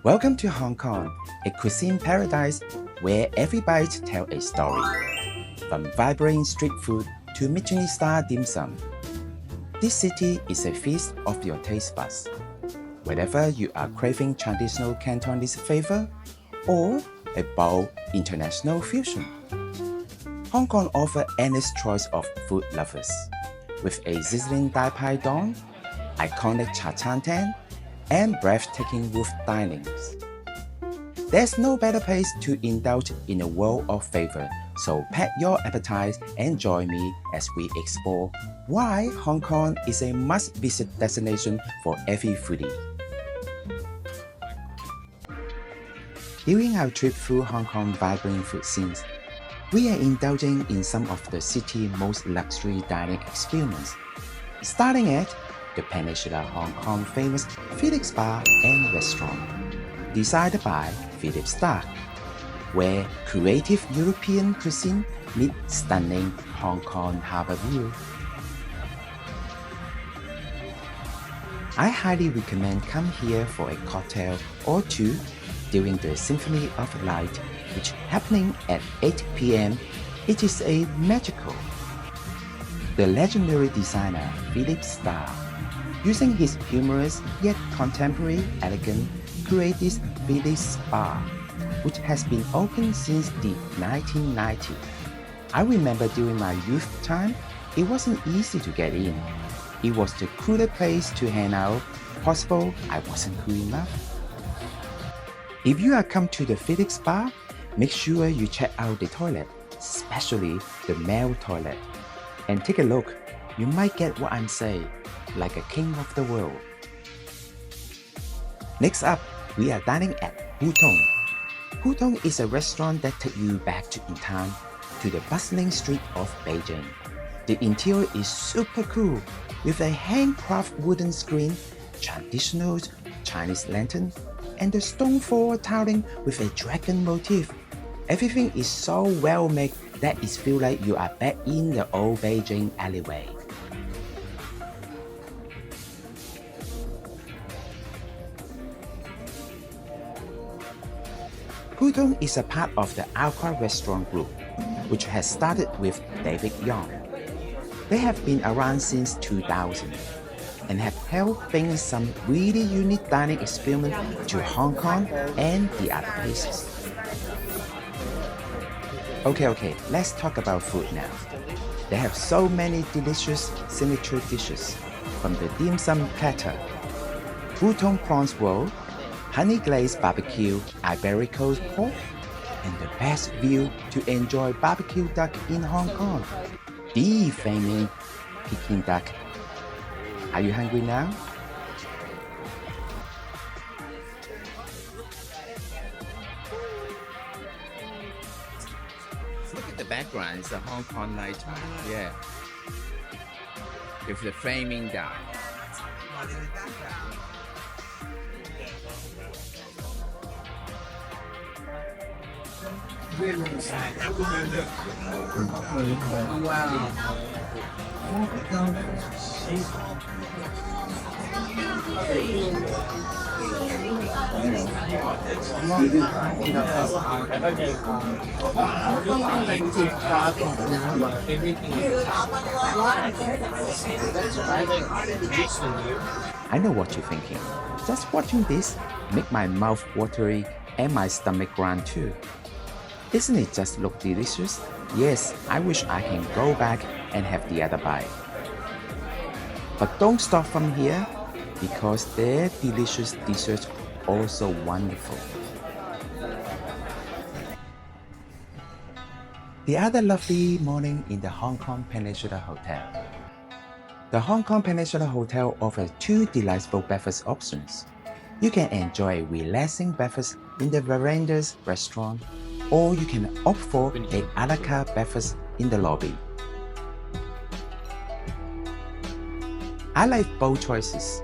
Welcome to Hong Kong, a cuisine paradise where every bite tells a story. From vibrant street food to Michelin-star dim sum, this city is a feast of your taste buds. Whether you are craving traditional Cantonese flavor or a bold international fusion, Hong Kong offers endless choice of food lovers, with a sizzling Dai Pai Dong, iconic Cha Chan Tan, and breathtaking roof dinings. There's no better place to indulge in a world of flavor, so pack your appetite and join me as we explore why Hong Kong is a must-visit destination for every foodie. During our trip through Hong Kong's vibrant food scenes, we are indulging in some of the city's most luxury dining experiences, starting at the Peninsula Hong Kong famous Felix Bar and Restaurant, designed by Felix Bar, where creative European cuisine meets stunning Hong Kong harbour view. I highly recommend come here for a cocktail or two during the Symphony of Light, which happening at 8 p.m. It is a magical. The legendary designer Felix Bar, using his humorous yet contemporary elegance, created this Felix Bar, which has been open since the 1990s. I remember during my youth time, it wasn't easy to get in. It was the coolest place to hang out. Possible I wasn't cool enough. If you are come to the Felix Bar, make sure you check out the toilet, especially the male toilet, and take a look. You might get what I'm saying, like a king of the world. Next up, we are dining at Hutong. Hutong is a restaurant that takes you back in time to the bustling street of Beijing. The interior is super cool, with a handcrafted wooden screen, traditional Chinese lantern, and the stone floor tiling with a dragon motif. Everything is so well made that it feels like you are back in the old Beijing alleyway. Hutong is a part of the Aqua Restaurant Group, which has started with David Yong. They have been around since 2000 and have helped bring some really unique dining experiments to Hong Kong and the other places. Okay, let's talk about food now. They have so many delicious signature dishes, from the dim sum platter, Hutong prawns roll, honey glazed barbecue Iberico pork, and the best view to enjoy barbecue duck in Hong Kong, the famous Peking duck. Are you hungry now? Look at the background, it's a Hong Kong night time. Yeah. With the flaming duck. I know what you're thinking. Just watching this make my mouth watery and my stomach ground too. Isn't it just look delicious? Yes, I wish I can go back and have the other bite. But don't stop from here, because their delicious desserts are also wonderful. The other lovely morning in the Hong Kong Peninsula Hotel. The Hong Kong Peninsula Hotel offers two delightful breakfast options. You can enjoy a relaxing breakfast in the Verandah restaurant, or you can opt for a a la carte breakfast in the lobby. I like both choices.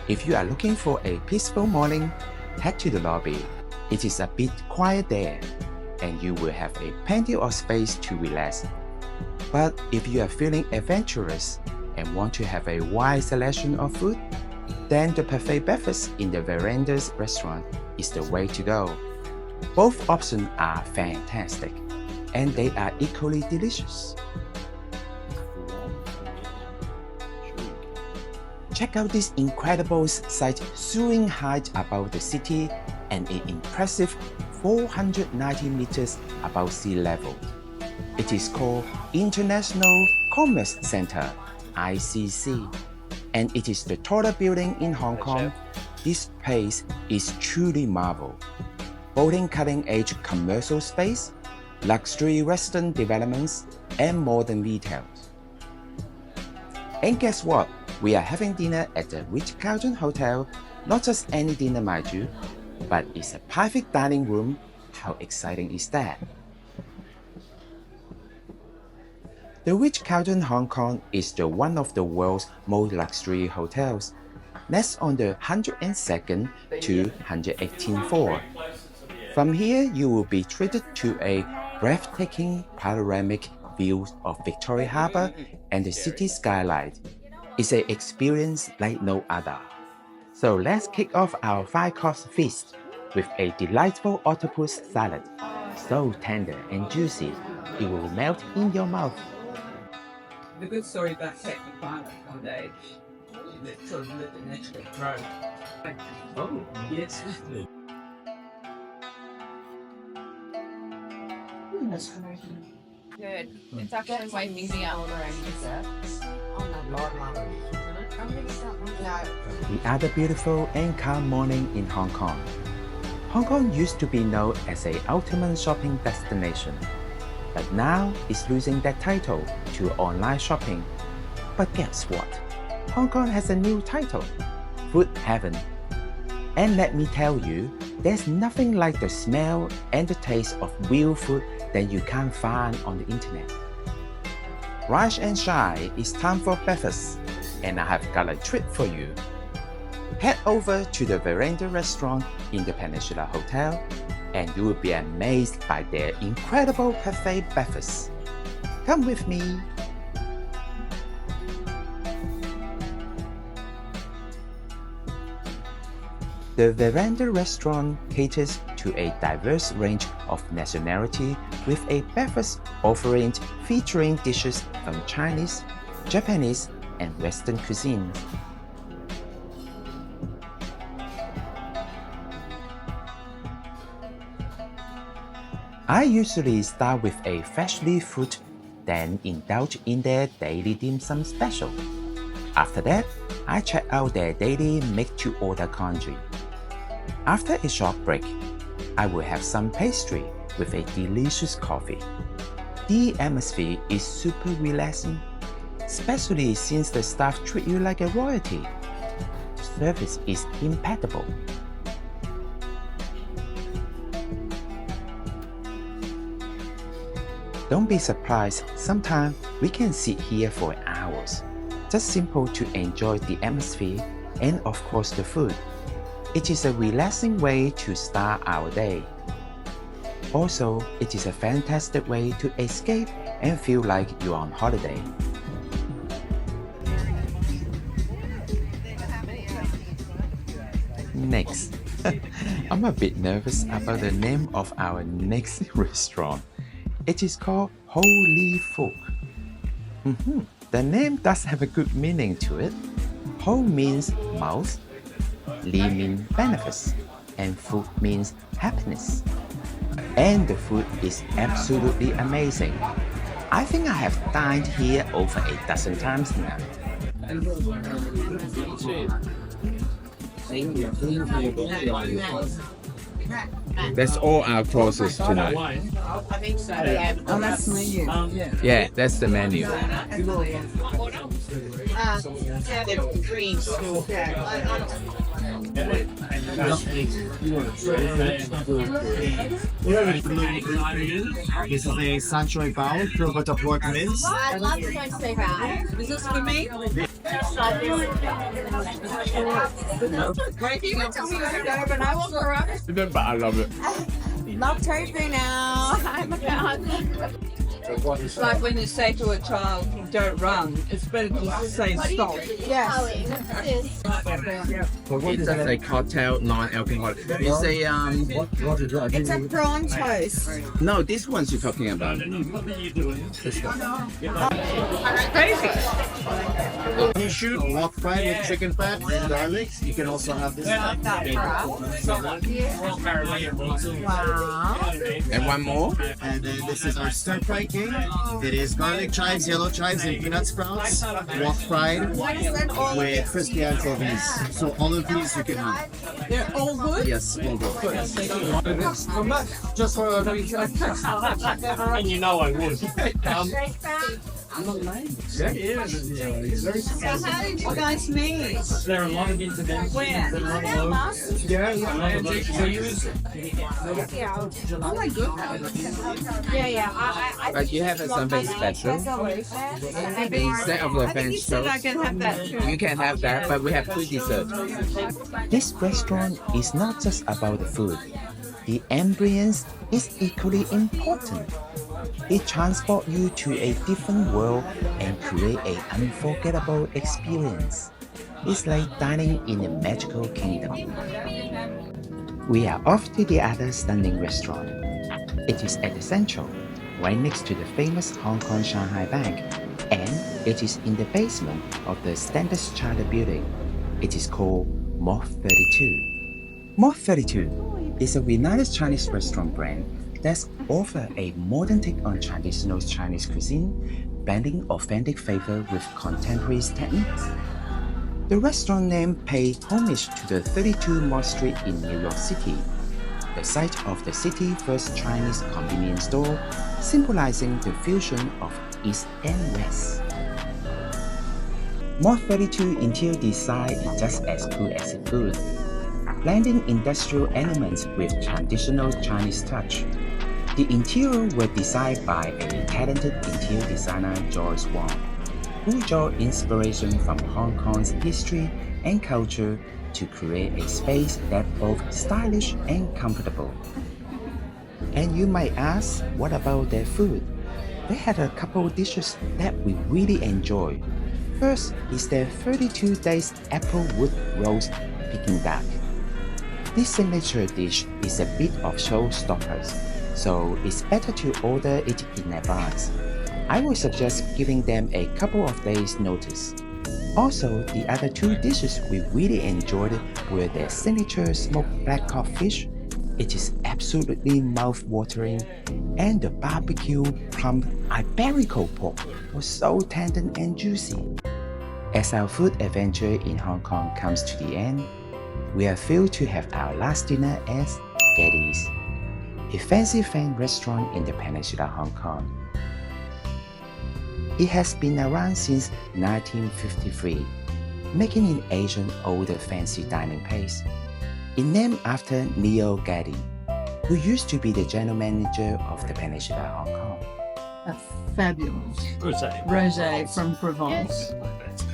If you are looking for a peaceful morning, head to the lobby. It is a bit quiet there, and you will have plenty of space to relax. But if you are feeling adventurous and want to have a wide selection of food, then the buffet breakfast in the Verandah's restaurant is the way to go. Both options are fantastic, and they are equally delicious. Check out this incredible sight soaring high above the city and an impressive 490 meters above sea level. It is called International Commerce Center, ICC, and it is the taller building in Hong Kong. This place is truly marvel. Boating cutting-edge commercial space, luxury Western developments, and modern retail. And guess what? We are having dinner at the Ritz-Carlton Hotel. Not just any dinner, mind you, but it's a private dining room. How exciting is that? The Ritz-Carlton Hong Kong is one of the world's most luxury hotels, next on the 102nd to 118th floor. From here, you will be treated to a breathtaking panoramic view of Victoria Harbour and the city skyline. It's an experience like no other. So let's kick off our 5-course feast with a delightful octopus salad. So tender and juicy, it will melt in your mouth. The good story about Second Pilot one day, that sort of lived in extra row. Oh, yes. Good. It's actually wiping me out. The other beautiful and calm morning in Hong Kong. Hong Kong used to be known as an ultimate shopping destination, but now it's losing that title to online shopping. But guess what? Hong Kong has a new title, Food Heaven. And let me tell you, there's nothing like the smell and the taste of real food that you can't find on the internet. Rise and shine, it's time for breakfast, and I have got a treat for you. Head over to the Verandah restaurant in the Peninsula Hotel, and you will be amazed by their incredible buffet breakfast. Come with me. The Verandah restaurant caters to a diverse range of nationality with a breakfast offering featuring dishes from Chinese, Japanese, and Western cuisine. I usually start with a freshly fruit, then indulge in their daily dim sum special. After that, I check out their daily make-to-order congee. After a short break, I will have some pastry with a delicious coffee. The atmosphere is super relaxing, especially since the staff treat you like a royalty. The service is impeccable. Don't be surprised, sometimes we can sit here for hours. Just simple to enjoy the atmosphere and of course the food. It is a relaxing way to start our day. Also, it is a fantastic way to escape and feel like you're on holiday. Next, I'm a bit nervous about the name of our next restaurant. It is called HoLeeFook. The name does have a good meaning to it. Ho means mouth, Lee means benefits, and Fook means happiness. And the food is absolutely amazing. I think I have dined here over a dozen times now. That's all our courses tonight. I think so, yeah. Oh, that's the menu. Yeah, that's the menu. Green. This is a sanctuary bowl filled with the pork mince. I'd love to go and say that. Is this for me? Wait, you can tell me where to go, but I will for us. But I love it. Love tofu now. Oh my god. It's like when you say to a child, don't run, it's better to say stop. Yes. It's just a cocktail, non-alcoholic. It's a It's a prawn toast. no. This one's you're talking about. You shoot wok fried with chicken fat and garlic. You can also have this. Wow. And one more. And then this is our stir fry cake. It is garlic chives, yellow chives, and peanut sprouts, wok fried with crispy anchovies. So all of these you can have. They're all good? Yes, all good. Just for And you know I would. So how did you guys meet? There are a lot of interventions. Where? There are a lot of Oh my goodness. Yeah. But you have something special. Instead of the French So I toast, can have that too. you can have that, but we have two desserts. This restaurant is not just about the food. The ambience is equally important. It transports you to a different world and create an unforgettable experience. It's like dining in a magical kingdom. We are off to the other stunning restaurant. It is at the Central, right next to the famous Hong Kong Shanghai Bank, and it is in the basement of the Standard Chartered building. It is called Mott 32. Mott 32 is a renowned Chinese restaurant brand that offers a modern take on traditional Chinese cuisine, blending authentic flavor with contemporary techniques. The restaurant name pays homage to the 32 Mott Street in New York City, the site of the city's first Chinese convenience store, symbolizing the fusion of East and West. Mott 32 interior design is just as cool as its food, blending industrial elements with traditional Chinese touch. The interior was designed by a talented interior designer Joyce Wong, who drew inspiration from Hong Kong's history and culture to create a space that's both stylish and comfortable. And you might ask, what about their food? They had a couple dishes that we really enjoy. First is their 32 days applewood roast Peking duck. This signature dish is a bit of showstoppers, so it's better to order it in advance. I would suggest giving them a couple of days notice. Also, the other two dishes we really enjoyed were their signature smoked black codfish. It is absolutely mouth-watering, and the barbecue plum Iberico pork was so tender and juicy. As our food adventure in Hong Kong comes to the end, we are thrilled to have our last dinner at Gaddi's, a fancy fan restaurant in the Peninsula, Hong Kong. It has been around since 1953, making it Asian older fancy dining place. It's named after Leo Gaddi, who used to be the general manager of the Peninsula, Hong Kong. A fabulous Rosé. rosé from Provence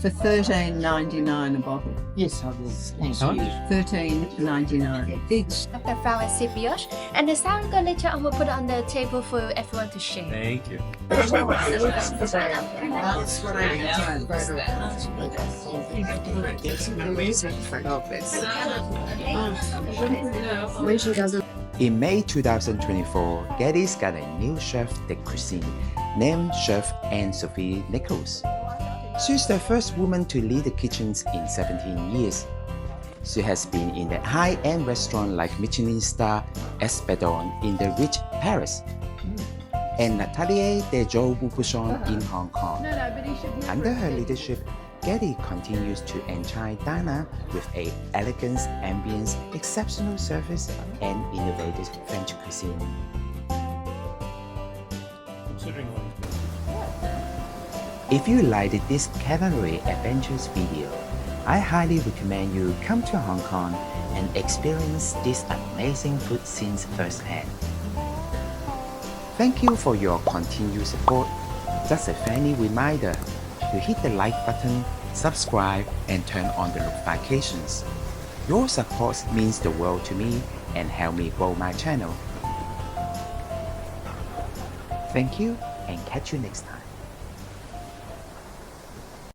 for $13.99 a bottle. Yes, I will. Thank you. $13.99. It's the flower brioche, and the sour later I will put it on the table for everyone to share. Thank you. That's what I In May 2024, Gaddi's got a new chef de cuisine named Chef Anne-Sophie Nichols. She's the first woman to lead the kitchens in 17 years. She has been in the high-end restaurant like Michelin star Espadon in the rich Paris and Nathalie de Joe Bouchon in Hong Kong. Under her leadership, Gaddi continues to enchant diners with a elegance, ambience, exceptional service, and innovative French cuisine. If you liked this culinary adventures video, I highly recommend you come to Hong Kong and experience this amazing food scenes firsthand. Thank you for your continued support. Just a friendly reminder to hit the like button, subscribe, and turn on the notifications. Your support means the world to me and help me grow my channel. Thank you. and catch you next time.